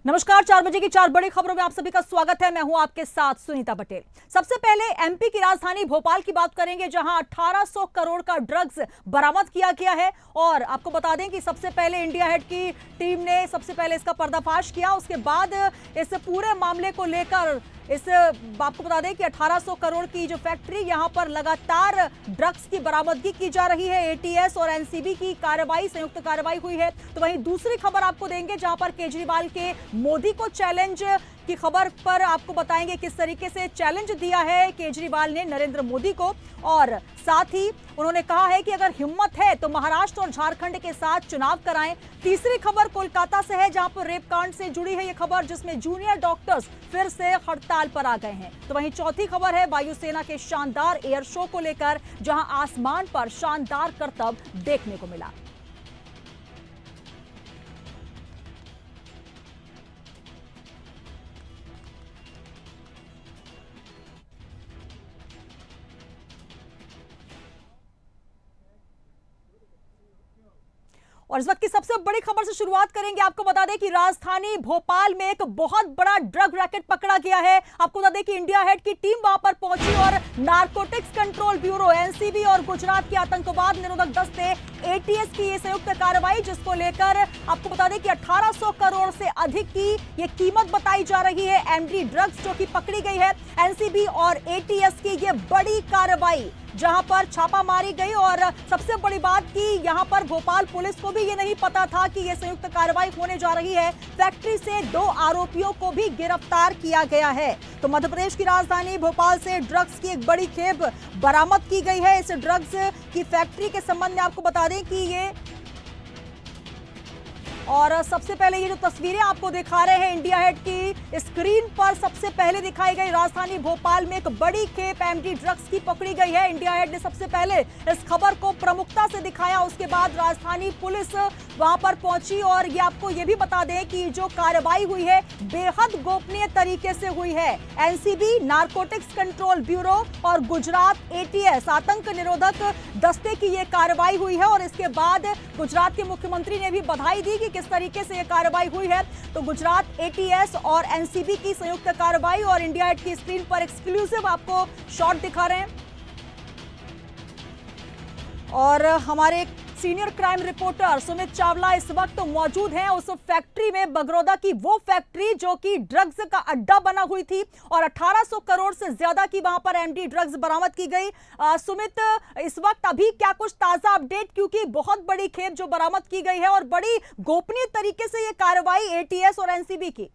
नमस्कार, 4 बजे की 4 बड़ी खबरों में आप सभी का स्वागत है। मैं हूं आपके साथ सुनीता पटेल। सबसे पहले एमपी की राजधानी भोपाल की बात करेंगे, जहां 1800 करोड़ का ड्रग्स बरामद किया गया है। और आपको बता दें कि सबसे पहले इंडिया हेड की टीम ने सबसे पहले इसका पर्दाफाश किया। उसके बाद इस पूरे मामले को लेकर आपको बता दें कि 1800 करोड़ की जो फैक्ट्री, यहां पर लगातार ड्रग्स की बरामदगी की जा रही है। एटीएस और एनसीबी की कार्रवाई, संयुक्त कार्रवाई हुई है। तो वहीं दूसरी खबर आपको देंगे, जहां पर केजरीवाल के मोदी को चैलेंज की खबर पर आपको बताएंगे किस तरीके से चैलेंज दिया है केजरीवाल ने नरेंद्र मोदी को। और साथ ही उन्होंने कहा है कि अगर हिम्मत है तो महाराष्ट्र और झारखंड के साथ चुनाव कराएं। तीसरी खबर कोलकाता से है, जहां पर रेप कांड से जुड़ी है यह खबर, जिसमें जूनियर डॉक्टर्स फिर से हड़ताल पर आ गए हैं। तो वहीं चौथी खबर है वायुसेना के शानदार एयर शो को लेकर, जहां आसमान पर शानदार करतब देखने को मिला। और इस वक्त की सबसे बड़ी खबर से शुरुआत करेंगे। आपको बता दें कि राजधानी भोपाल में एक बहुत बड़ा ड्रग रैकेट पकड़ा गया है। आपको बता दें कि इंडिया हेड की टीम वहां पर पहुंची और नारकोटिक्स कंट्रोल ब्यूरो, एनसीबी और गुजरात के आतंकवाद निरोधक दस्ते एटीएस की ये संयुक्त कार्रवाई, जिसको लेकर आपको बता दें कि 1800 करोड़ से अधिक की ये कीमत बताई जा रही है। एमडी ड्रग्स जो कि पकड़ी गई है। एनसीबी और एटीएस की ये बड़ी कार्रवाई, जहां पर छापामारी गई। और सबसे बड़ी बात कि यहां पर भोपाल पुलिस को भी ये नहीं पता था कि ये संयुक्त कार्रवाई होने जा रही है। फैक्ट्री से 2 आरोपियों को भी गिरफ्तार किया गया है। तो मध्य प्रदेश की राजधानी भोपाल से ड्रग्स की एक बड़ी खेप बरामद की गई है। इस ड्रग्स की फैक्ट्री के संबंध में आपको बता दें कि ये, और सबसे पहले ये जो तस्वीरें आपको दिखा रहे हैं इंडिया हेड की स्क्रीन पर, सबसे पहले दिखाई गई राजधानी भोपाल में एक बड़ी खेप एमडी ड्रग्स की पकड़ी गई है। इंडिया हेड ने सबसे पहले इस खबर को प्रमुखता से दिखाया। उसके बाद राजधानी पुलिस वहां पर पहुंची। और ये आपको ये भी बता दें कि जो कार्रवाई हुई है बेहद गोपनीय तरीके से हुई है। एनसीबी, नारकोटिक्स कंट्रोल ब्यूरो और गुजरात एटीएस, आतंक निरोधक दस्ते की ये कार्रवाई हुई है। और इसके बाद गुजरात के मुख्यमंत्री ने भी बधाई दी कि किस तरीके से यह कार्रवाई हुई है। तो गुजरात एटीएस और एनसीबी की संयुक्त कार्रवाई, और इंडिया हेड की स्क्रीन पर एक्सक्लूसिव आपको शॉट दिखा रहे हैं। और हमारे senior crime reporter Sumit Chawla इस वक्त मौजूद हैं उस फैक्ट्री में, बगरौदा की वो फैक्ट्री जो कि ड्रग्स का अड्डा बना हुई थी। और 1800 करोड़ से ज्यादा की वहां पर एमडी ड्रग्स बरामद की गई। सुमित, इस वक्त अभी क्या कुछ ताजा अपडेट, क्योंकि बहुत बड़ी खेप जो बरामद की गई है और बड़ी गोपनीय तरीके से ये कार्रवाई एटीएस और एनसीबी की।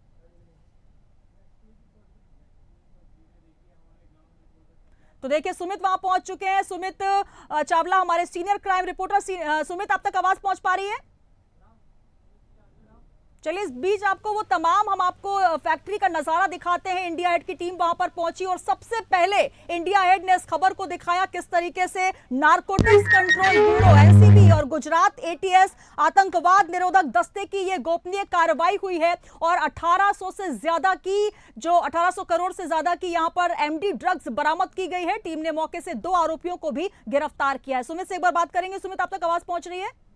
तो देखिए सुमित वहां पहुंच चुके हैं। सुमित चावला हमारे सीनियर क्राइम रिपोर्टर। सुमित, आप तक आवाज पहुंच पा रही है? चलिए, इस बीच आपको वो तमाम हम आपको फैक्ट्री का नजारा दिखाते हैं। इंडिया हेड की टीम वहां पर पहुंची और सबसे पहले इंडिया हेड ने इस खबर को दिखाया किस तरीके से नारकोटिक्स कंट्रोल ब्यूरो, एनसीबी और गुजरात एटीएस, आतंकवाद निरोधक दस्ते की ये गोपनीय कार्रवाई हुई है। और 1800 करोड़ से ज्यादा की यहां पर एमडी ड्रग्स बरामद की गई है। टीम ने मौके से 2 आरोपियों को भी गिरफ्तार किया है। सुमित से एक बार बात करेंगे। सुमित, आप तक आवाज पहुंच रही है?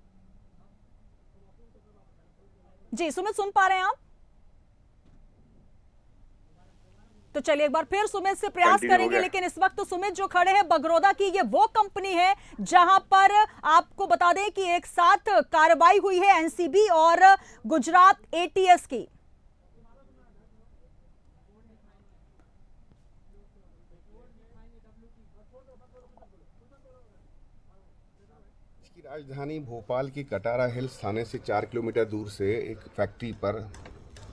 जी सुमित, सुन पा रहे हैं आप? तो चलिए एक बार फिर सुमित से प्रयास करेंगे। लेकिन इस वक्त तो सुमित जो खड़े हैं बगरौदा की, ये वो कंपनी है जहां पर आपको बता दें कि एक साथ कार्रवाई हुई है एनसीबी और गुजरात एटीएस की। राजधानी भोपाल की कटारा हिल्स थाने से 4 किलोमीटर दूर से एक फैक्ट्री पर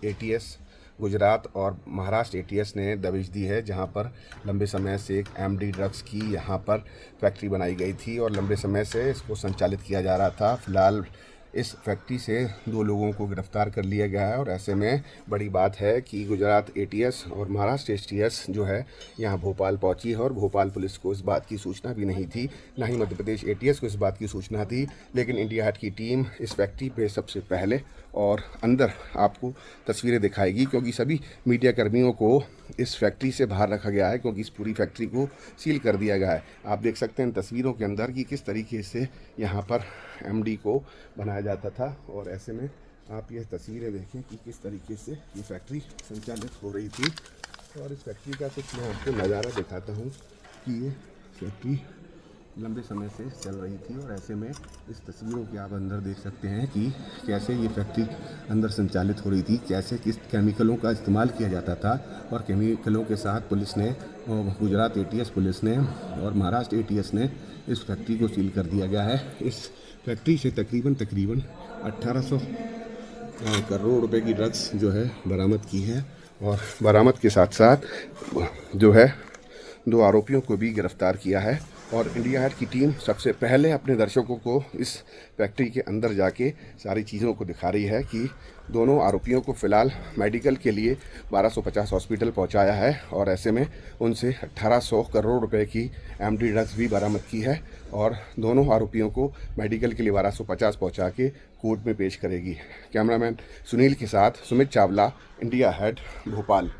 एटीएस, गुजरात और महाराष्ट्र एटीएस ने दबिश दी है, जहां पर लंबे समय से एक एमडी ड्रग्स की यहां पर फैक्ट्री बनाई गई थी और लंबे समय से इसको संचालित किया जा रहा था। फिलहाल इस फैक्ट्री से 2 लोगों को गिरफ्तार कर लिया गया है। और ऐसे में बड़ी बात है कि गुजरात एटीएस और महाराष्ट्र एटीएस जो है यहाँ भोपाल पहुँची है। और भोपाल पुलिस को इस बात की सूचना भी नहीं थी, ना ही मध्य प्रदेश एटीएस को इस बात की सूचना थी। लेकिन इंडिया हेड की टीम इस फैक्ट्री पे सबसे पहले और अंदर आपको तस्वीरें दिखाएगी, क्योंकि सभी मीडिया कर्मियों को इस फैक्ट्री से बाहर रखा गया है, क्योंकि इस पूरी फैक्ट्री को सील कर दिया गया है। आप देख सकते हैं इन तस्वीरों के अंदर कि किस तरीके से यहाँ पर एमडी को बनाया जाता था। और ऐसे में आप ये तस्वीरें देखें कि किस तरीके से ये फैक्ट्री संचालित हो रही थी। और इस फैक्ट्री का कुछ मैं आपको नज़ारा दिखाता हूँ कि ये फैक्ट्री लंबे समय से चल रही थी। और ऐसे में इस तस्वीरों के आप अंदर देख सकते हैं कि कैसे ये फैक्ट्री अंदर संचालित हो रही थी, कैसे किस केमिकलों का इस्तेमाल किया जाता था। और केमिकलों के साथ पुलिस ने, गुजरात एटीएस पुलिस ने और महाराष्ट्र एटीएस ने इस फैक्ट्री को सील कर दिया गया है। इस फैक्ट्री से तकरीबन 1800 करोड़ रुपए की ड्रग्स जो है बरामद की है। और बरामद के साथ साथ जो है 2 आरोपियों को भी गिरफ्तार किया है। और इंडिया हाट की टीम सबसे पहले अपने दर्शकों को इस फैक्ट्री के अंदर जाके सारी चीज़ों को दिखा रही है कि दोनों आरोपियों को फ़िलहाल मेडिकल के लिए 1250 हॉस्पिटल पहुंचाया है। और ऐसे में उनसे 1800 करोड़ रुपए की एमडी ड्रग्स भी बरामद की है। और दोनों आरोपियों को मेडिकल के लिए 1250 पहुंचा के कोर्ट में पेश करेगी। कैमरामैन सुनील के साथ सुमित चावला, इंडिया हाट, भोपाल।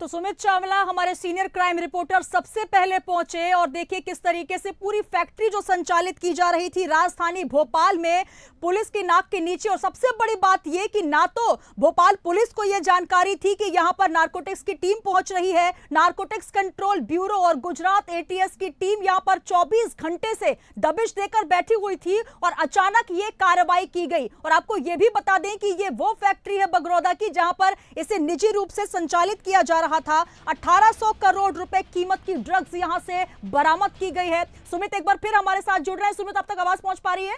तो सुमित चावला हमारे सीनियर क्राइम रिपोर्टर सबसे पहले पहुंचे और देखिए किस तरीके से पूरी फैक्ट्री जो संचालित की जा रही थी राजधानी भोपाल में पुलिस की नाक के नीचे। और सबसे बड़ी बात यह कि ना तो भोपाल पुलिस को यह जानकारी थी कि यहां पर नारकोटिक्स की टीम पहुंच रही है, नारकोटिक्स कंट्रोल ब्यूरो और गुजरात एटीएस की टीम यहां पर 24 घंटे से दबिश देकर बैठी हुई थी और अचानक ये कार्रवाई की गई। और आपको यह भी बता दें कि ये वो फैक्ट्री है बगरौदा की जहां पर इसे निजी रूप से संचालित किया जा रहा था। 1800 करोड़ रुपए कीमत की ड्रग्स यहां से बरामद की गई है। सुमित एक बार फिर हमारे साथ जुड़ रहे हैं। सुमित, अब तक आवाज पहुंच पा रही है?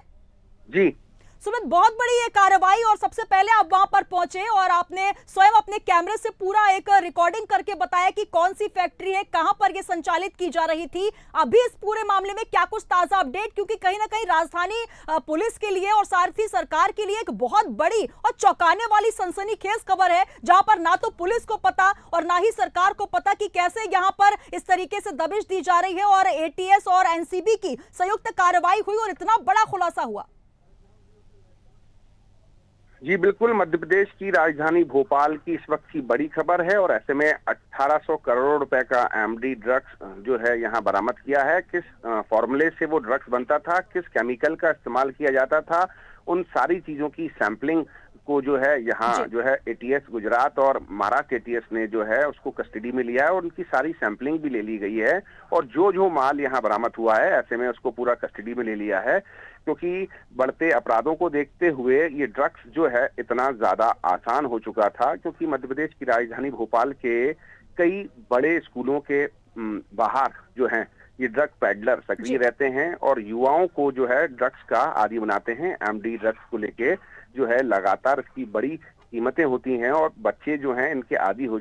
जी सुमित, बहुत बड़ी ये कार्रवाई और सबसे पहले आप वहां पर पहुंचे और आपने स्वयं अपने कैमरे से पूरा एक रिकॉर्डिंग करके बताया कि कौन सी फैक्ट्री है, कहां पर ये संचालित की जा रही थी। अभी इस पूरे मामले में क्या कुछ ताजा अपडेट, क्योंकि कहीं ना कहीं राजधानी पुलिस के लिए और साथ ही सरकार के लिए एक बहुत बड़ी और चौंकाने वाली सनसनीखेज खबर है, जहां पर ना तो पुलिस को पता और ना ही सरकार को पता कि कैसे यहां पर इस तरीके से दबिश दी जा रही है और एटीएस और एनसीबी की संयुक्त कार्रवाई हुई और इतना बड़ा खुलासा हुआ। जी बिल्कुल, मध्य प्रदेश की राजधानी भोपाल की इस वक्त की बड़ी खबर है। और ऐसे में 1800 करोड़ रुपए का एमडी ड्रग्स जो है यहाँ बरामद किया है। किस फॉर्मूले से वो ड्रग्स बनता था, किस केमिकल का इस्तेमाल किया जाता था, उन सारी चीजों की सैंपलिंग को जो है यहाँ जो है एटीएस गुजरात और महाराष्ट्र एटीएस ने जो है उसको कस्टडी में लिया है और उनकी सारी सैंपलिंग भी ले ली गई है। और जो जो माल यहाँ बरामद हुआ है ऐसे में उसको पूरा कस्टडी में ले लिया है, क्योंकि बढ़ते अपराधों को देखते हुए ये ड्रग्स जो है इतना ज्यादा आसान हो चुका था। क्योंकि मध्य प्रदेश की राजधानी भोपाल के कई बड़े स्कूलों के बाहर जो है ये ड्रग पैडलर सक्रिय रहते हैं और युवाओं को जो है ड्रग्स का आदी बनाते हैं। एमडी ड्रग्स को लेके जो है लगातार इसकी बड़ी कीमतें होती हैं और बच्चे जो हैं इनके आदी हो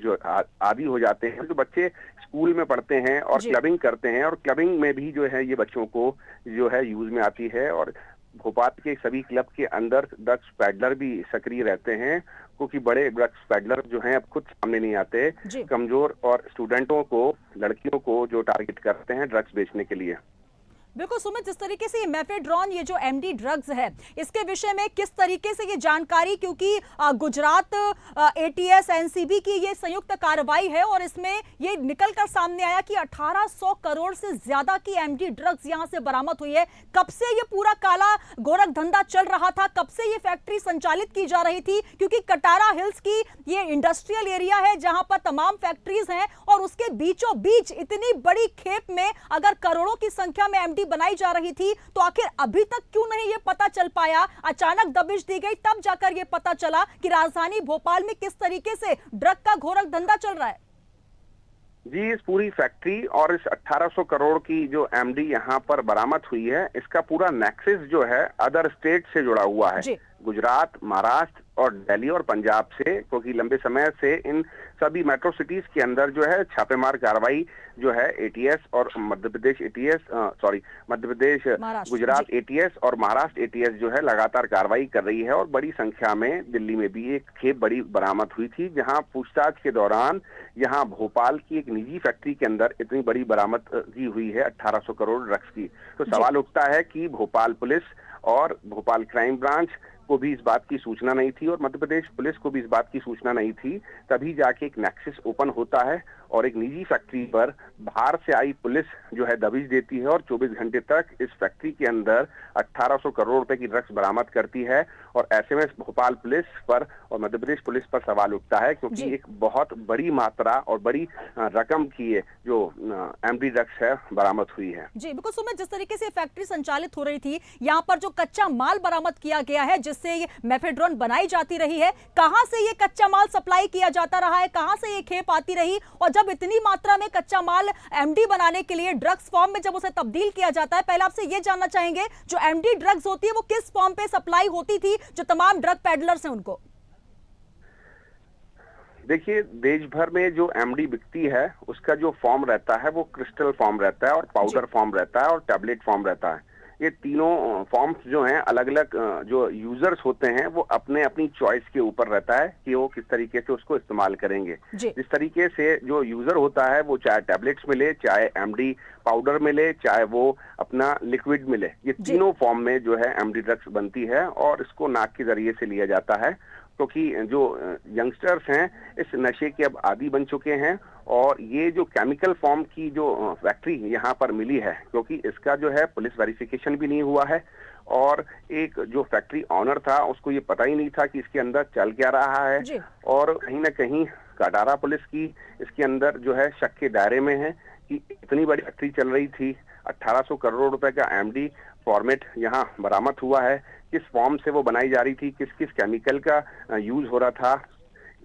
जाते हैं। जो बच्चे स्कूल में पढ़ते हैं और क्लबिंग करते हैं और क्लबिंग में भी जो है ये बच्चों को जो है यूज में आती है। और भोपाल के सभी क्लब के अंदर ड्रग्स पैडलर भी सक्रिय रहते हैं, क्योंकि बड़े ड्रग्स पैडलर जो हैं अब खुद सामने नहीं आते, कमजोर और स्टूडेंटों को, लड़कियों को जो टारगेट करते हैं ड्रग्स बेचने के लिए। बिल्कुल सुमित, जिस तरीके से ये मेफेड्रॉन, ये जो एमडी ड्रग्स है, इसके विषय में किस तरीके से ये जानकारी, क्योंकि गुजरात एटीएस एनसीबी की ये संयुक्त कार्रवाई है और इसमें ये निकलकर सामने आया कि 1800 करोड़ से ज्यादा की एमडी ड्रग्स यहां से बरामद हुई है। कब से ये पूरा काला गोरख धंधा चल रहा था, कब से ये फैक्ट्री संचालित की जा रही थी? क्योंकि कटारा हिल्स की ये इंडस्ट्रियल एरिया है जहां पर तमाम फैक्ट्रीज हैं और उसके बीचों बीच इतनी बड़ी खेप में अगर करोड़ों की संख्या में एमडी बनाई जा रही थी, तो आखिर अभी तक क्यों नहीं ये पता चल पाया? अचानक दबिश दी गई, तब जाकर ये पता चला कि राजधानी भोपाल में किस तरीके से ड्रग का घोरक धंधा चल रहा है। जी, इस पूरी फैक्ट्री और इस 1800 करोड़ की जो एमडी यहाँ पर बरामद हुई है, इसका पूरा नेक्सस जो है अदर स्टेट से जुड़ा हुआ है, गुजरात, महाराष्ट्र और दिल्ली और पंजाब से, क्योंकि लंबे समय से इन सभी मेट्रो सिटीज के अंदर जो है छापेमार कार्रवाई जो है एटीएस और मध्य प्रदेश गुजरात एटीएस और महाराष्ट्र एटीएस जो है लगातार कार्रवाई कर रही है। और बड़ी संख्या में दिल्ली में भी एक खेप बड़ी बरामद हुई थी, जहां पूछताछ के दौरान यहां भोपाल की एक निजी फैक्ट्री के अंदर इतनी बड़ी बरामदगी हुई है 1800 करोड़ ड्रग्स की। तो सवाल उठता है कि भोपाल पुलिस और भोपाल क्राइम ब्रांच को भी इस बात की सूचना नहीं थी और मध्य प्रदेश पुलिस को भी इस बात की सूचना नहीं थी, तभी जाके एक नेक्सस ओपन होता है और एक निजी फैक्ट्री पर बाहर से आई पुलिस जो है दबिश देती है और 24 घंटे तक इस फैक्ट्री के अंदर 1800 करोड़ रुपए की ड्रग्स बरामद करती है। और ऐसे में भोपाल पुलिस पर और मध्य प्रदेश पुलिस पर सवाल उठता है, क्योंकि एक बहुत बड़ी मात्रा और बड़ी रकम की जो एमडी ड्रग्स है बरामद हुई है। जी बिल्कुल सुमित, जिस तरीके से फैक्ट्री संचालित हो रही थी, यहाँ पर जो कच्चा माल बरामद किया गया है जिससे ये मेफेड्रोन बनाई जाती रही है, कहां से ये कच्चा माल सप्लाई किया जाता रहा है, कहां से ये खेप आती रही, और जब इतनी मात्रा में कच्चा माल एमडी बनाने के लिए ड्रग्स फॉर्म में जब उसे तब्दील किया जाता है, पहले आपसे ये जानना चाहेंगे जो एमडी ड्रग्स होती है वो किस फॉर्म पे सप्लाई होती थी जो तमाम ड्रग पेडलर्स हैं उनको? देखिए, देश भर में जो एमडी बिकती है उसका जो फॉर्म रहता है वो क्रिस्टल फॉर्म रहता है और पाउडर फॉर्म रहता है और टैबलेट फॉर्म रहता है। ये तीनों फॉर्म्स जो हैं अलग अलग जो यूजर्स होते हैं वो अपने अपनी चॉइस के ऊपर रहता है कि वो किस तरीके से उसको इस्तेमाल करेंगे। जिस तरीके से जो यूजर होता है वो चाहे टैबलेट्स मिले, चाहे एमडी पाउडर मिले, चाहे वो अपना लिक्विड मिले, ये तीनों फॉर्म में जो है एमडी ड्रग्स बनती है और इसको नाक के जरिए से लिया जाता है, क्योंकि जो यंगस्टर्स हैं इस नशे के अब आदी बन चुके हैं। और ये जो केमिकल फॉर्म की जो फैक्ट्री यहाँ पर मिली है, क्योंकि इसका जो है पुलिस वेरिफिकेशन भी नहीं हुआ है और एक जो फैक्ट्री ऑनर था उसको ये पता ही नहीं था कि इसके अंदर चल क्या रहा है, और कहीं ना कहीं कटारा पुलिस की इसके अंदर जो है शक के दायरे में है कि इतनी बड़ी फैक्ट्री चल रही थी, 1800 करोड़ रुपए का एमडी फॉर्मेट यहाँ बरामद हुआ है, किस फॉर्म से वो बनाई जा रही थी, किस किस केमिकल का यूज हो रहा था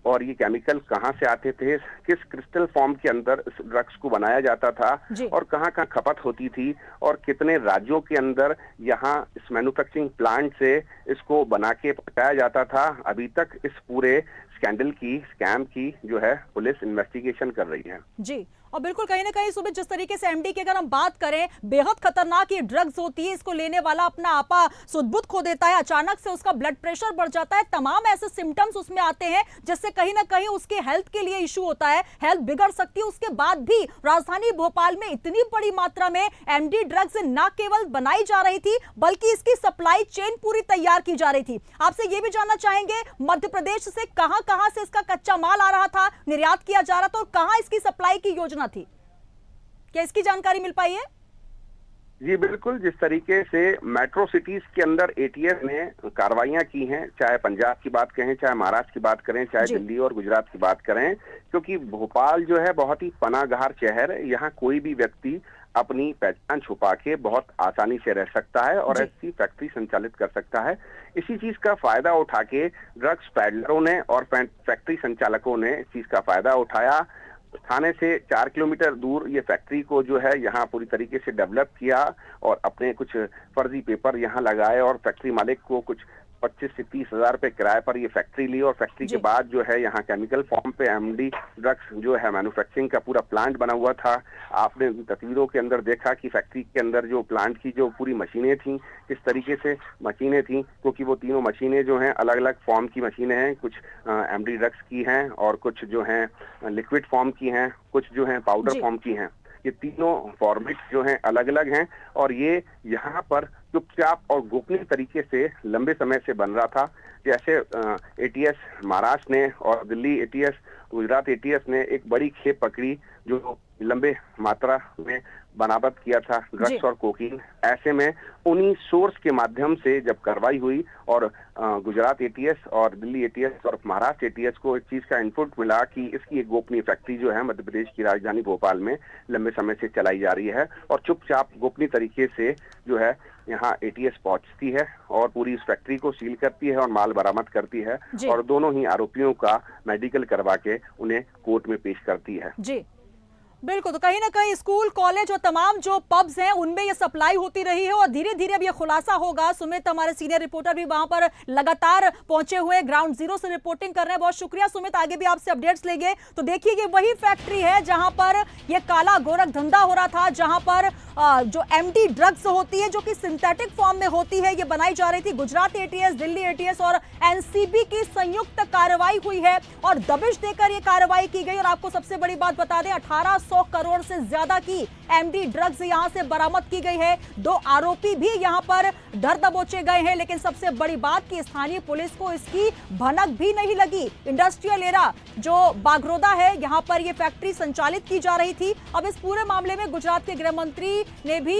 और ये केमिकल कहाँ से आते थे, किस क्रिस्टल फॉर्म के अंदर इस ड्रग्स को बनाया जाता था और कहाँ कहाँ खपत होती थी और कितने राज्यों के अंदर यहाँ इस मैन्युफैक्चरिंग प्लांट से इसको बना के पहुंचाया जाता था। अभी तक इस पूरे स्कैंडल की, स्कैम की जो है पुलिस इन्वेस्टिगेशन कर रही है। जी, और बिल्कुल कहीं ना कहीं सुमित, जिस तरीके से एमडी की अगर हम बात करें, बेहद खतरनाक ये ड्रग्स होती है, इसको लेने वाला अपना आपा सुध-बुध खो देता है, अचानक से उसका ब्लड प्रेशर बढ़ जाता है, तमाम ऐसे सिम्टम्स उसमें आते हैं जिससे कहीं ना कहीं उसके हेल्थ के लिए इशू होता है, हेल्थ बिगड़ सकती है। उसके बाद भी राजधानी भोपाल में इतनी बड़ी मात्रा में एमडी ड्रग्स न केवल बनाई जा रही थी बल्कि इसकी सप्लाई चेन पूरी तैयार की जा रही थी। आपसे ये भी जानना चाहेंगे मध्य प्रदेश से कहां से इसका कच्चा माल आ रहा था, निर्यात किया जा रहा था और कहां इसकी सप्लाई की योजना थी, क्या इसकी जानकारी मिल पाई है? जी बिल्कुल, जिस तरीके से मेट्रो सिटीज के अंदर एटीएस ने कार्रवाइयां की हैं, चाहे पंजाब की बात करें, चाहे महाराष्ट्र की बात करें, चाहे दिल्ली और गुजरात की बात करें, क्योंकि भोपाल जो है बहुत ही पनाहगार शहर है, यहाँ कोई भी व्यक्ति अपनी पहचान छुपा के बहुत आसानी से रह सकता है और ऐसी फैक्ट्री संचालित कर सकता है। इसी चीज का फायदा उठा के ड्रग्स पैडलरों ने और फैक्ट्री संचालकों ने इस चीज का फायदा उठाया। थाने से 4 किलोमीटर दूर ये फैक्ट्री को जो है यहाँ पूरी तरीके से डेवलप किया और अपने कुछ फर्जी पेपर यहाँ लगाए और फैक्ट्री मालिक को कुछ 25 से 30 हजार रुपए किराए पर ये फैक्ट्री ली और फैक्ट्री के बाद जो है यहाँ केमिकल फॉर्म पे एमडी ड्रग्स जो है मैन्युफैक्चरिंग का पूरा प्लांट बना हुआ था। आपने तस्वीरों के अंदर देखा कि फैक्ट्री के अंदर जो प्लांट की जो पूरी मशीनें थी, किस तरीके से मशीनें थी, क्योंकि वो तीनों मशीनें जो हैं अलग अलग फॉर्म की मशीनें हैं, कुछ एमडी ड्रग्स की हैं और कुछ जो हैं लिक्विड फॉर्म की हैं, कुछ जो हैं पाउडर फॉर्म की हैं। ये तीनों फॉर्मेट जो हैं अलग अलग हैं और ये यहाँ पर चुपचाप और गोपनीय तरीके से लंबे समय से बन रहा था। जैसे एटीएस महाराष्ट्र ने और दिल्ली एटीएस, गुजरात एटीएस ने एक बड़ी खेप पकड़ी जो लंबे मात्रा में बरामद किया था ड्रग्स और कोकीन। ऐसे में उन्हीं सोर्स के माध्यम से जब कार्रवाई हुई और गुजरात एटीएस और दिल्ली एटीएस और महाराष्ट्र एटीएस को इस चीज का इनपुट मिला कि इसकी एक गोपनीय फैक्ट्री जो है मध्य प्रदेश की राजधानी भोपाल में लंबे समय से चलाई जा रही है और चुपचाप गोपनीय तरीके से जो है यहाँ एटीएस पहुंचती है और पूरी इस फैक्ट्री को सील करती है और माल बरामद करती है और दोनों ही आरोपियों का मेडिकल करवा के उन्हें कोर्ट में पेश करती है। जी बिल्कुल, तो कहीं ना कहीं स्कूल, कॉलेज और तमाम जो पब्स हैं उनमें ये सप्लाई होती रही है और धीरे धीरे अब ये खुलासा होगा। सुमित, हमारे सीनियर रिपोर्टर भी वहां पर लगातार पहुंचे हुए ग्राउंड जीरो से रिपोर्टिंग कर रहे हैं। बहुत शुक्रिया सुमित, आगे भी आपसे अपडेट्स लेंगे। तो देखिए ये वही फैक्ट्री है जहां पर ये काला गोरख धंधा हो रहा था, जहां पर जो एमडी ड्रग्स होती है जो कि सिंथेटिक फॉर्म में होती है, ये बनाई जा रही थी। गुजरात एटीएस, दिल्ली एटीएस और एनसीबी की संयुक्त कार्रवाई हुई है और दबिश देकर ये कार्रवाई की गई। और आपको सबसे बड़ी बात बता दें, 1800 करोड़ से ज्यादा की एमडी ड्रग्स यहां से बरामद की गई है। 2 आरोपी भी यहां पर धर दबोचे गए हैं, लेकिन सबसे बड़ी बात कि स्थानीय पुलिस को इसकी भनक भी नहीं लगी। इंडस्ट्रियल एरिया जो बागरोदा है, यहां पर यह फैक्ट्री संचालित की जा रही थी। अब इस पूरे मामले में गुजरात के गृह मंत्री ने भी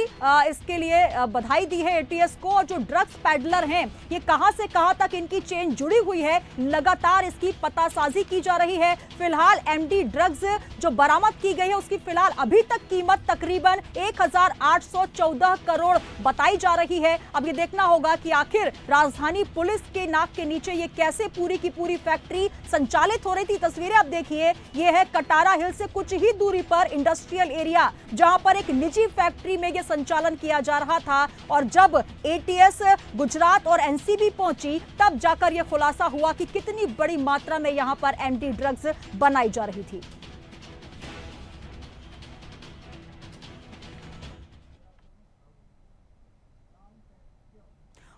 इसके लिए बधाई दी है एटीएस को। और जो ड्रग्स पैडलर हैं, ये कहां से कहां तक इनकी चेन जुड़ी हुई है, लगातार इसकी पतासाजी की जा रही है। फिलहाल एमडी ड्रग्स जो बरामद की गई है उसकी फिलहाल अभी तक कीमत तकरीबन 1814 करोड़ बताई जा रही है। अब ये देखना होगा कि आखिर राजधानी पुलिस के नाक के नीचे ये कैसे पूरी की पूरी फैक्ट्री संचालित हो रही थी। तस्वीरें आप देखिए, ये है कटारा हिल से कुछ ही दूरी पर इंडस्ट्रियल एरिया, जहां पर एक निजी फैक्ट्री में यह संचालन किया जा रहा था। और जब एटीएस गुजरात और एनसीबी पहुंची, तब जाकर यह खुलासा हुआ कि कितनी बड़ी मात्रा में यहां पर एमडी ड्रग्स बनाई जा रही थी।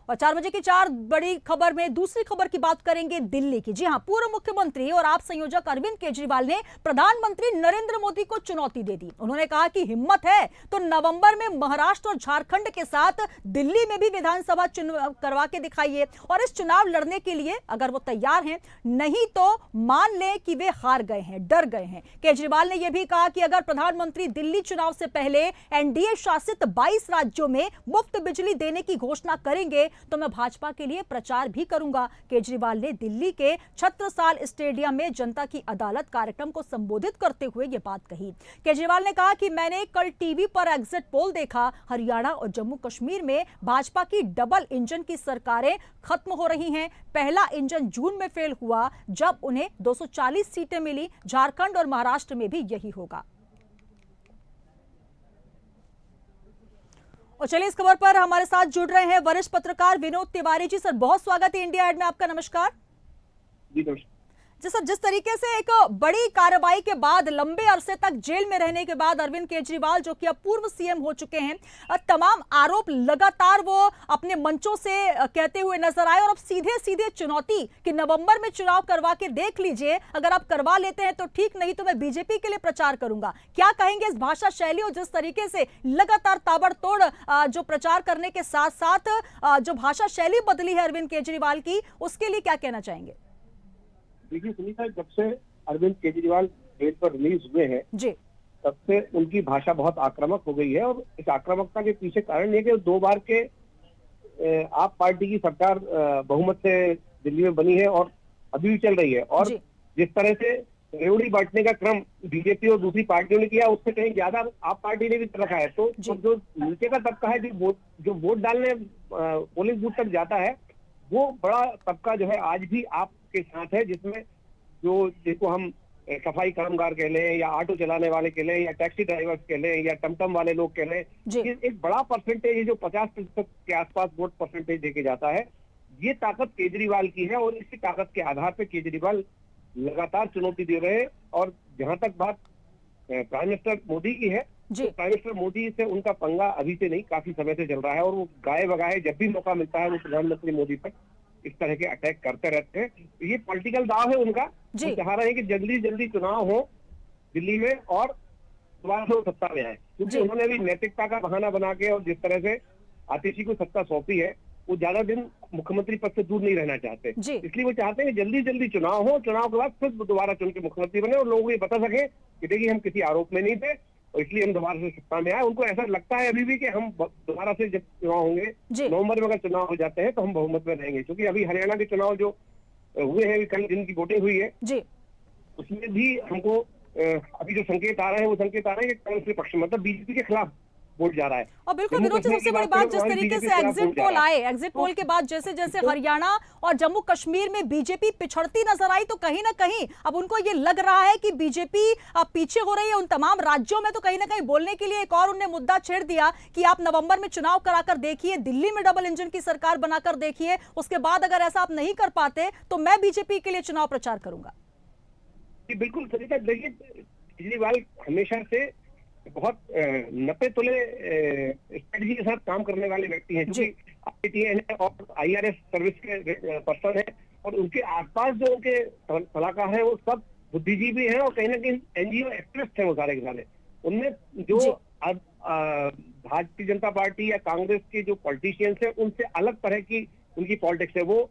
और 4 बजे की 4 बड़ी खबर में दूसरी खबर की बात करेंगे दिल्ली की। जी हां, पूर्व मुख्यमंत्री और आप संयोजक अरविंद केजरीवाल ने प्रधानमंत्री नरेंद्र मोदी को चुनौती दे दी। उन्होंने कहा कि हिम्मत है तो नवंबर में महाराष्ट्र और झारखंड के साथ दिल्ली में भी विधानसभा चुनाव करवा के दिखाइए। और इस चुनाव लड़ने के लिए अगर वो तैयार हैं, नहीं तो मान लें कि वे हार गए हैं, डर गए हैं। केजरीवाल ने यह भी कहा कि अगर प्रधानमंत्री दिल्ली चुनाव से पहले एनडीए शासित 22 राज्यों में मुफ्त बिजली देने की घोषणा करेंगे तो मैं भाजपा के लिए प्रचार भी करूंगा। केजरीवाल ने दिल्ली के छत्रसाल स्टेडियम में जनता की अदालत कार्यक्रम को संबोधित करते हुए यह बात कही। केजरीवाल ने कहा कि मैंने कल टीवी पर एग्जिट पोल देखा, हरियाणा और जम्मू कश्मीर में भाजपा की डबल इंजन की सरकारें खत्म हो रही हैं। पहला इंजन जून में फेल हुआ जब उन्हें 240 सीटें मिली। झारखंड और महाराष्ट्र में भी यही होगा। और चलिए इस खबर पर हमारे साथ जुड़ रहे हैं वरिष्ठ पत्रकार विनोद तिवारी जी। सर, बहुत स्वागत है इंडिया एड में आपका। नमस्कार जी। नमस्कार जी सर, जिस तरीके से एक बड़ी कार्रवाई के बाद, लंबे अरसे तक जेल में रहने के बाद अरविंद केजरीवाल जो कि अब पूर्व सीएम हो चुके हैं, तमाम आरोप लगातार वो अपने मंचों से कहते हुए नजर आए और अब सीधे सीधे चुनौती कि नवंबर में चुनाव करवा के देख लीजिए, अगर आप करवा लेते हैं तो ठीक, नहीं तो मैं बीजेपी के लिए प्रचार करूंगा। क्या कहेंगे इस भाषा शैली और जिस तरीके से लगातार ताबड़तोड़ जो प्रचार करने के साथ साथ जो भाषा शैली बदली है अरविंद केजरीवाल की, उसके लिए क्या कहना चाहेंगे? देखिए सुनीता, जब से अरविंद केजरीवाल जेल पर रिलीज हुए हैं जी, तब से उनकी भाषा बहुत आक्रामक हो गई है। और इस आक्रामकता के पीछे कारण ये कि 2 बार के आप पार्टी की सरकार बहुमत से दिल्ली में बनी है और अभी भी चल रही है। और जिस तरह से रेवड़ी बांटने का क्रम बीजेपी और दूसरी पार्टियों ने किया, उससे कहीं ज्यादा आप पार्टी ने भी रखा है। तो जो नीचे का तबका है, जो वोट डालने पोलिंग बूथ तक जाता है, वो बड़ा तबका जो है आज भी आपके साथ है, जिसमें जिसको हम सफाई कामगार कह लें या ऑटो चलाने वाले कह लें या टैक्सी ड्राइवर्स कह लें या टमटम वाले लोग कह लें, एक बड़ा परसेंटेज जो 50% के आसपास वोट परसेंटेज देके जाता है, ये ताकत केजरीवाल की है। और इसी ताकत के आधार पर केजरीवाल लगातार चुनौती दे रहे हैं। और जहां तक बात प्राइम मिनिस्टर मोदी की है, तो प्राइम मिनिस्टर मोदी से उनका पंगा अभी से नहीं, काफी समय से चल रहा है। और वो गाए बगाए जब भी मौका मिलता है वो प्रधानमंत्री मोदी पर इस तरह के अटैक करते रहते हैं। तो ये पॉलिटिकल दाव है उनका। वो चाह रहे हैं कि जल्दी जल्दी चुनाव हो दिल्ली में और दोबारा से सत्ता में आए, क्योंकि उन्होंने भी नैतिकता का बहाना बना के और जिस तरह से आतिशी को सत्ता सौंपी है, वो ज्यादा दिन मुख्यमंत्री पद से दूर नहीं रहना चाहते। इसलिए वो चाहते हैं कि जल्दी जल्दी चुनाव हो, चुनाव के बाद फिर दोबारा चुन के मुख्यमंत्री बने और लोगों को ये बता सके कि देखिए हम किसी आरोप में नहीं थे और इसलिए हम दोबारा से सत्ता में आए। उनको ऐसा लगता है अभी भी कि हम दोबारा से जब चुनाव होंगे, नवंबर में अगर चुनाव हो जाते हैं तो हम बहुमत में रहेंगे। क्योंकि अभी हरियाणा के चुनाव जो हुए हैं, कल दिन की वोटिंग हुई है, उसमें भी हमको अभी जो संकेत आ रहे हैं वो संकेत आ रहे हैं कि कांग्रेस के पक्ष में, मतलब बीजेपी के खिलाफ वोट जा रहा है। और बिल्कुल विनोद जी, सबसे बड़ी बात, जिस तरीके से एग्जिट पोल आए, एग्जिट पोल के बाद जैसे जैसे हरियाणा और जम्मू कश्मीर में बीजेपी पिछड़ती नजर आई, तो कहीं ना कहीं अब उनको ये लग रहा है कि बीजेपी अब पीछे हो रही है उन तमाम राज्यों में। तो कहीं ना कहीं बोलने के लिए एक और उन्होंने मुद्दा छेड़ दिया कि आप नवंबर में चुनाव कराकर देखिए, दिल्ली में डबल इंजन की सरकार बनाकर देखिए, उसके बाद अगर ऐसा आप नहीं कर पाते तो मैं बीजेपी के लिए चुनाव प्रचार करूंगा। बिल्कुल सही। देखिए केजरीवाल हमेशा से बहुत नपे तुले स्ट्रेटजी के साथ काम करने वाले व्यक्ति हैं, जो IITN और IRS सर्विस के पर्सन है। और उनके आसपास जो उनके सलाहकार हैं वो सब बुद्धिजीवी हैं और कहीं ना कहीं NGO एक्टिविस्ट हैं वो सारे के सारे। उनमें जो अब भारतीय जनता पार्टी या कांग्रेस के जो पॉलिटिशियंस है उनसे अलग तरह की उनकी पॉलिटिक्स है। वो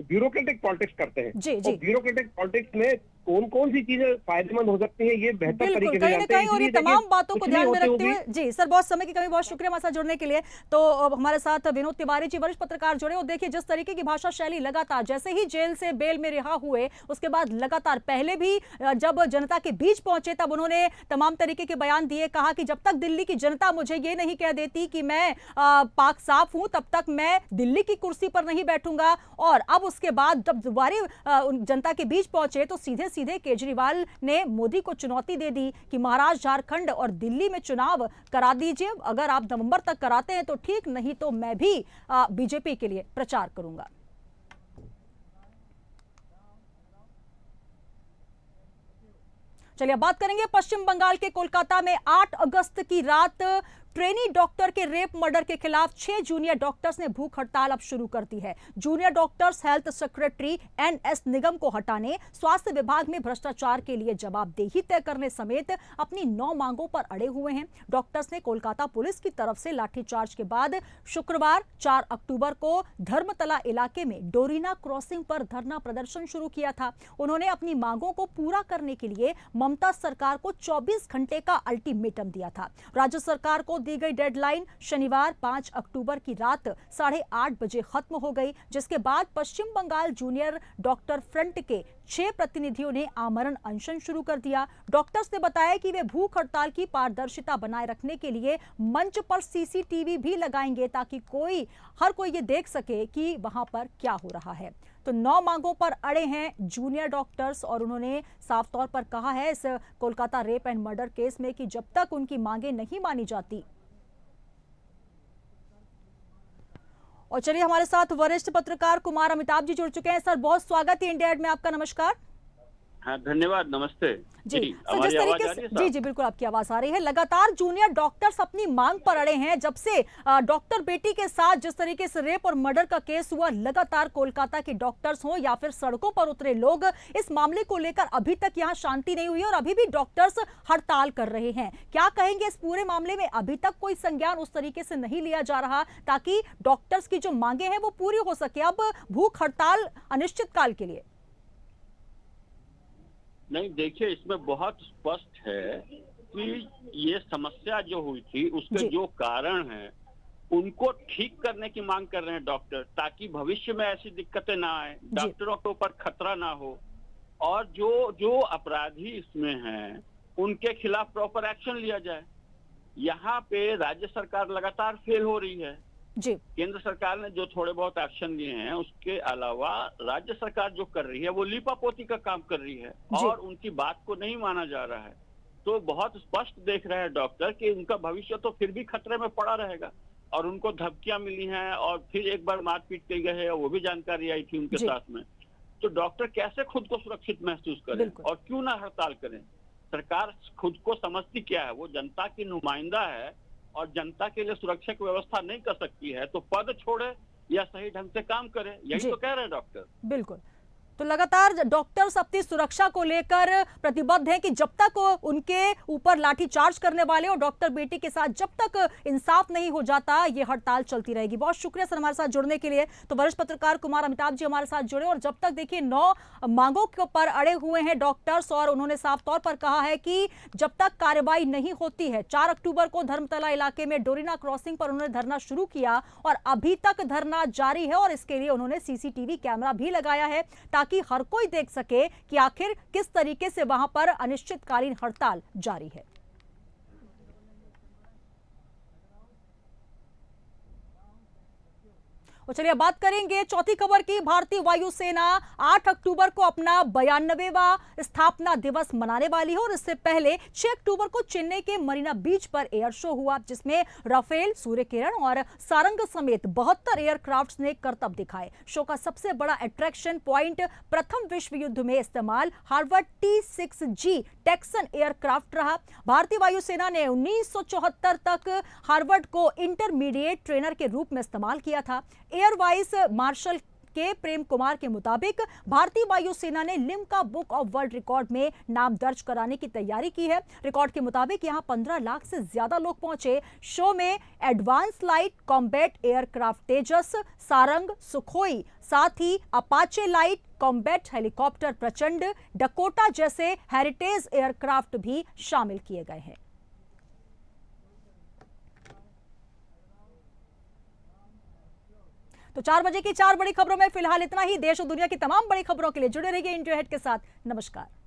ब्यूरोक्रेटिक पॉलिटिक्स करते हैं। जी, जी। ब्यूरोक्रेटिक पॉलिटिक्स में कौन कौन सी चीजें फायदेमंद हो सकती हैं ये बेहतर बिल्कुल, तरीके से कहीं न जानते हैं। कहीं, और ये इसलिए तमाम देखिए, बातों को कुछ ध्यान नहीं में होते रखते हुए हुए जी सर, बहुत समय की कमी, बहुत शुक्रिया हमारे साथ जुड़ने के लिए। तो हमारे साथ विनोद तिवारी जी, वरिष्ठ पत्रकार, जुड़े। और देखिए जिस तरीके की भाषा शैली, लगातार जैसे ही जेल से बेल में रिहा हुए उसके बाद लगातार पहले भी जब जनता के बीच पहुंचे तब उन्होंने तमाम तरीके के बयान दिए। कहा कि जब तक दिल्ली की जनता मुझे ये नहीं कह देती कि मैं पाक साफ हूं तब तक मैं दिल्ली की कुर्सी पर नहीं बैठूंगा। और अब उसके बाद जब दोबारा जनता के बीच पहुंचे तो सीधे सीधे केजरीवाल ने मोदी को चुनौती दे दी कि महाराष्ट्र, झारखंड और दिल्ली में चुनाव करा दीजिए। अगर आप नवंबर तक कराते हैं तो ठीक, नहीं तो मैं भी बीजेपी के लिए प्रचार करूंगा। चलिए अब बात करेंगे पश्चिम बंगाल के कोलकाता में 8 अगस्त की रात ट्रेनी डॉक्टर के रेप मर्डर के खिलाफ 6 जूनियर डॉक्टर्स ने भूख हड़ताल अब शुरू कर दी है। Junior doctors health secretary NS निगम को हटाने, स्वास्थ्य विभाग में भ्रष्टाचार के लिए जवाबदेही तय करने समेत अपनी 9 मांगों पर अड़े हुए हैं। डॉक्टर्स ने कोलकाता पुलिस की तरफ से लाठीचार्ज के बाद शुक्रवार 4 अक्टूबर को धर्मतला इलाके में डोरीना क्रॉसिंग पर धरना प्रदर्शन शुरू किया था। उन्होंने अपनी मांगों को पूरा करने के लिए ममता सरकार को 24 घंटे का अल्टीमेटम दिया था। राज्य सरकार को दी गई डेडलाइन शनिवार 5 अक्टूबर की रात 8:30 बजे खत्म हो गई, जिसके बाद पश्चिम बंगाल जूनियर डॉक्टर फ्रंट के 6 प्रतिनिधियों ने आमरण अनशन शुरू कर दिया। डॉक्टर्स ने बताया कि वे भूख हड़ताल की पारदर्शिता बनाए रखने के लिए मंच पर CCTV भी लगाएंगे ताकि हर कोई ये देख सके कि वहां पर क्या हो रहा है। तो 9 मांगों पर अड़े हैं जूनियर डॉक्टर्स और उन्होंने साफ तौर पर कहा है इस Kolkata rape and murder case में कि जब तक उनकी मांगें नहीं मानी जाती। और चलिए हमारे साथ वरिष्ठ पत्रकार कुमार अमिताभ जी जुड़ चुके हैं। सर, बहुत स्वागत है इंडिया एड में आपका। नमस्कार। हाँ, धन्यवाद। नमस्ते जी। हमारी जिस तरीके आवाज आ रही से है? जी बिल्कुल आपकी आवाज आ रही है। लगातार जूनियर डॉक्टर्स अपनी मांग पर अड़े हैं। जब से डॉक्टर बेटी के साथ जिस तरीके से रेप और मर्डर का केस हुआ, लगातार कोलकाता के डॉक्टर्स हो या फिर सड़कों पर उतरे लोग, इस मामले को लेकर अभी तक यहाँ शांति नहीं हुई और अभी भी डॉक्टर्स हड़ताल कर रहे हैं। क्या कहेंगे इस पूरे मामले में? अभी तक कोई संज्ञान उस तरीके से नहीं लिया जा रहा ताकि डॉक्टर्स की जो मांगे हैं वो पूरी हो सके। अब भूख हड़ताल अनिश्चित काल के लिए। नहीं, देखिए, इसमें बहुत स्पष्ट है कि ये समस्या जो हुई थी उसके जो कारण हैं उनको ठीक करने की मांग कर रहे हैं डॉक्टर, ताकि भविष्य में ऐसी दिक्कतें ना आए, डॉक्टरों के ऊपर खतरा ना हो और जो अपराधी इसमें हैं उनके खिलाफ प्रॉपर एक्शन लिया जाए। यहाँ पे राज्य सरकार लगातार फेल हो रही है। जी। केंद्र सरकार ने जो थोड़े बहुत एक्शन लिए हैं उसके अलावा राज्य सरकार जो कर रही है वो लीपापोती का काम कर रही है और उनकी बात को नहीं माना जा रहा है। तो बहुत स्पष्ट देख रहे हैं डॉक्टर कि उनका भविष्य तो फिर भी खतरे में पड़ा रहेगा और उनको धमकियां मिली हैं और फिर एक बार मारपीट की गई है, वो भी जानकारी आई थी उनके साथ में। तो डॉक्टर कैसे खुद को सुरक्षित महसूस करें और क्यों ना हड़ताल करें? सरकार खुद को समझती क्या है? वो जनता की नुमाइंदा है और जनता के लिए सुरक्षा की व्यवस्था नहीं कर सकती है तो पद छोड़े या सही ढंग से काम करे, यही तो कह रहे हैं डॉक्टर। बिल्कुल। तो लगातार डॉक्टर्स अपनी सुरक्षा को लेकर प्रतिबद्ध हैं कि जब तक उनके ऊपर लाठीचार्ज करने वाले और डॉक्टर बेटी के साथ जब तक इंसाफ नहीं हो जाता ये हड़ताल चलती रहेगी। बहुत शुक्रिया सर हमारे साथ जुड़ने के लिए। तो वरिष्ठ पत्रकार कुमार अमिताभ जी हमारे साथ जुड़े और जब तक देखिए 9 मांगों के ऊपर अड़े हुए हैं डॉक्टर्स और उन्होंने साफ तौर पर कहा है कि जब तक कार्रवाई नहीं होती है। 4 अक्टूबर को धर्मतला इलाके में डोरीना क्रॉसिंग पर उन्होंने धरना शुरू किया और अभी तक धरना जारी है और इसके लिए उन्होंने CCTV कैमरा भी लगाया है ताकि हर कोई देख सके कि आखिर किस तरीके से वहां पर अनिश्चितकालीन हड़ताल जारी है। और चलिए बात करेंगे चौथी खबर की। भारतीय वायुसेना 8 अक्टूबर को अपना 92वां स्थापना दिवस मनाने वाली है और इससे पहले 6 अक्टूबर को चेन्नई के मरीना बीच पर एयर शो हुआ जिसमें राफेल, सूर्य किरण और सारंग समेत 72 एयरक्राफ्ट्स ने करतब दिखाए। शो का सबसे बड़ा अट्रैक्शन पॉइंट प्रथम विश्व युद्ध में इस्तेमाल हार्वर्ड T-6G टेक्सन एयरक्राफ्ट रहा। भारतीय वायुसेना ने 1974 तक हार्वर्ड को इंटरमीडिएट ट्रेनर के रूप में इस्तेमाल किया था। एयर वाइस मार्शल के प्रेम कुमार के मुताबिक भारतीय वायुसेना ने Limca book of world record में नाम दर्ज कराने की तैयारी की है। रिकॉर्ड के मुताबिक यहां 15 लाख से ज्यादा लोग पहुंचे। शो में एडवांस लाइट कॉम्बैट एयरक्राफ्ट तेजस, सारंग, सुखोई, साथ ही अपाचे लाइट कॉम्बैट हेलीकॉप्टर प्रचंड, डकोटा जैसे हेरिटेज एयरक्राफ्ट भी शामिल किए गए हैं। तो 4 बजे की 4 बड़ी खबरों में फिलहाल इतना ही। देश और दुनिया की तमाम बड़ी खबरों के लिए जुड़े रहिए इंडिया हेड के साथ। नमस्कार।